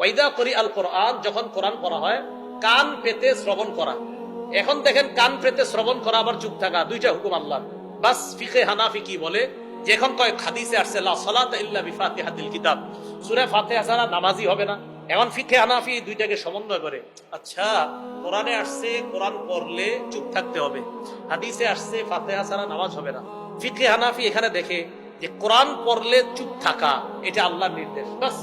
ওয়াইদা করি আল কোরআন, যখন কোরআন পড়া হয় কান পেতে শ্রবণ করা। এখন দেখেন কান পেতে শ্রবণ করা আবার চুপ থাকা, দুইটা হুকুম আল্লাহ। বাস ফিকে হানাফি কি বলে যে এখন কয় হাদিসে আসছে লা সালাতা ইল্লা বিফাতিহাতিল কিতাব, সূরা ফাতিহা ছাড়া নামাজই হবে না। এখন ফিকে হানাফি দুইটাকে সমন্বয় করে, আচ্ছা কোরআনে আসছে কোরআন পড়লে চুপ থাকতে হবে, হাদিসে আসছে ফাতিহা ছাড়া নামাজ হবে না। ফিকে হানাফি এখানে দেখে যে কোরআন পড়লে চুপ থাকা এটা আল্লাহর নির্দেশ। বাস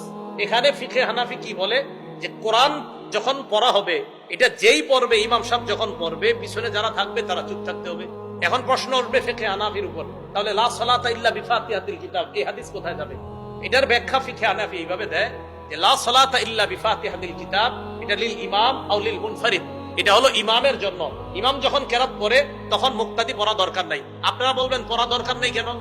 এখানে ফিকে হানাফি কি বলে যে কোরআন যখন পড়া হবে, এটা যেই পড়বে ইমাম সাহেব যখন পড়বে, পিছনে যারা থাকবে তারা চুপ থাকতে হবে। এখন প্রশ্ন উঠবে ফিকে হানাফির উপর, তাহলে লা সালাতা ইল্লা বিফাতিহাতিল কিতাব এই হাদিস কোথায় যাবে? এটার ব্যাখ্যা ফিকে হানাফি এইভাবে দেয় যে লা সালাতা ইল্লা বিফাতিহাতিল কিতাব এটা লিল ইমাম আও লিল মুনফারিদ, এটা হলো ইমামের জন্য। ইমাম যখন কেরাত পড়ে তখন মুক্তাদি পড়া দরকার নাই। আপনারা বলবেন পড়া দরকার নেই কেন?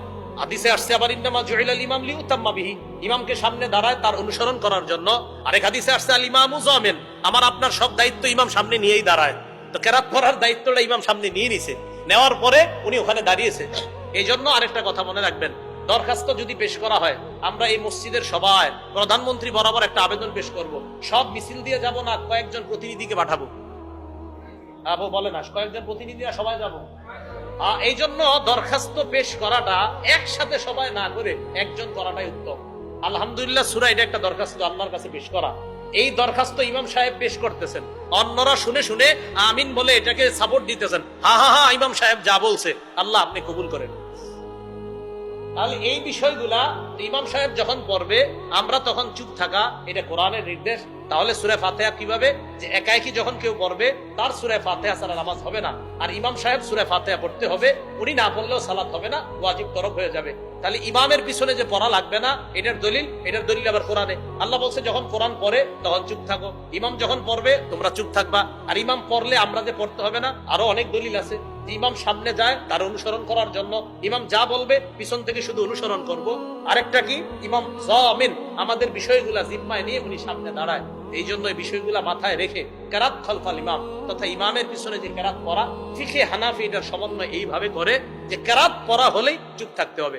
হাদিসে আসছে আবার ইন্নামা জুইলাল ইমাম লিউতাম্মা বিহি, ইমামকে সামনে দাঁড়ায় তার অনুসরণ করার জন্য। আরেক হাদিসে আসছে আল ইমামু যামিন, আমার আপনার সব দায়িত্ব ইমাম সামনে নিয়েই দাঁড়ায়। তো কেরাত পড়ার দায়িত্বটা ইমাম সামনে নিয়ে নিছে, নেওয়ার পরে উনি ওখানে দাঁড়িয়েছে। এই জন্য আরেকটা কথা মনে রাখবেন, দরখাস্ত যদি পেশ করা হয়, আমরা এই মসজিদের সবাই প্রধানমন্ত্রী বরাবর একটা আবেদন পেশ করব, সব মিছিল দিয়ে যাব না, কয়েকজন প্রতিনিধিকে পাঠাবো। আবু বলে না, কয়েকজন প্রতিনিধিরা সবাই যাব। এই জন্য দরখাস্ত পেশ করাটা একসাথে সবাই না করে একজন করাটাই উত্তম। আলহামদুলিল্লাহ সূরা এটা একটা দরখাস্ত আল্লাহর কাছে পেশ করা। এই দরখাস্ত ইমাম সাহেব পেশ করতেছেন, অন্যরা শুনে শুনে আমিন বলে এটাকে সাপোর্ট দিতেছেন। হা হা হা, ইমাম সাহেব যা বলছে আল্লাহ আপনি কবুল করেন। তাহলে এই বিষয়গুলা ইমাম সাহেব যখন পড়বে আমরা তখন চুপ থাকা, এটা কোরআনের নির্দেশ। তাহলে সূরা ফাতিহা কিভাবে, যে একাই কি যখন কেউ পড়বে তার সূরা ফাতিহা ছাড়া নামাজ হবে না, আর ইমাম সাহেব সূরা ফাতিহা পড়তে হবে, উনি না পড়লেও সালাত হবে না, ওয়াজিব তরক হয়ে যাবে। তাহলে ইমামের পিছনে যে পড়া লাগবে না, এটার দলিল আবার কোরআনে। আল্লাহ বলছে যখন কোরআন পড়ে তখন চুপ থাকো, ইমাম যখন পড়বে তোমরা চুপ থাকবা। আর ইমাম পড়লে আমরা যে পড়তে হবে না, আরো অনেক দলিল আছে। ইমাম সামনে যায় তার অনুসরণ করার জন্য, ইমাম যা বলবে পিছন থেকে শুধু অনুসরণ করব। আরেকটা কি, ইমাম যামিন, আমাদের বিষয়গুলা জিম্মায় নিয়ে উনি সামনে দাঁড়ায়। এই জন্য এই বিষয়গুলা মাথায় রেখে কেরাত খালফাল ইমাম, তথা ইমামের পিছনে যে কেরাত পড়া, ফিকে হানাফি এটার সমন্বয় এইভাবে করে যে কেরাত পড়া হলেই চুপ থাকতে হবে।